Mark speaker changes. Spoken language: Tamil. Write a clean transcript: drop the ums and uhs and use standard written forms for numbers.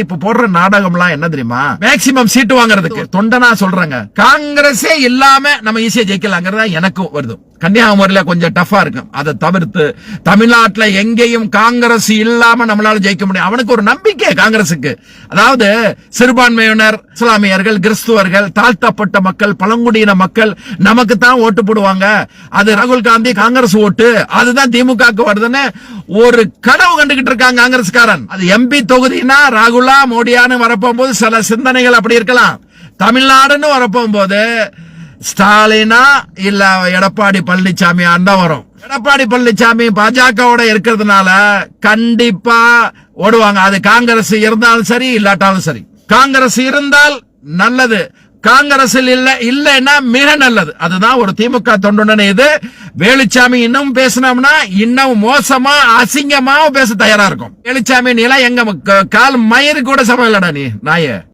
Speaker 1: இப்ப போடுற நாடகம்லாம் என்ன தெரியுமா? மேக்சிமம் சீட்டு வாங்குறதுக்கு. தொண்டனா சொல்றாங்க, காங்கிரஸே இல்லாம நம்ம ஈஸியா ஜெயிக்கலாங்கிறதா எனக்கும் வருது. கன்னியாகுமரியில கொஞ்சம் டஃபா இருக்கும். அதை தவிர்த்து தமிழ்நாட்டுல எங்கேயும் காங்கிரஸ் இல்லாம நம்மளால ஜெயிக்க முடியும். அவனுக்கு ஒரு நம்பிக்கை காங்கிரசுக்கு. அதாவது சிறுபான்மையினர், இஸ்லாமியர்கள், கிறிஸ்துவர்கள், தாழ்த்தப்பட்ட மக்கள், பழங்குடியின மக்கள் நமக்கு தான் ஓட்டு போடுவாங்க. அது ராகுல் காந்தி காங்கிரஸ் ஓட்டு, அதுதான் திமுக வருதுன்னு ஒரு கனவு கண்டுகிட்டு இருக்காங்க காங்கிரஸ்காரன். அது எம்பி தொகுதினா ராகுலா மோடியான்னு வரப்போகும்போது சில சிந்தனைகள் அப்படி இருக்கலாம். தமிழ்நாடுன்னு வரப்போகும்போது ஸ்டாலினா இல்ல எடப்பாடி பழனிசாமி தான் வரும். எடப்பாடி பழனிசாமி பாஜகவோட இருக்கிறதுனால கண்டிப்பா ஓடுவாங்க. அது காங்கிரஸ் இருந்தாலும் சரி இல்லாட்டாலும் சரி. காங்கிரஸ் இருந்தால் நல்லது, காங்கிரஸ் இல்லைன்னா மிக நல்லது. அதுதான் ஒரு திமுக தொண்டன. இது வேலுச்சாமி இன்னும் பேசினோம்னா இன்னும் மோசமா அசிங்கமா பேச தயாரா இருக்கும். வேலுச்சாமி நீலாம் எங்க கால் மயிறு கூட சமையலடா நீ நாய.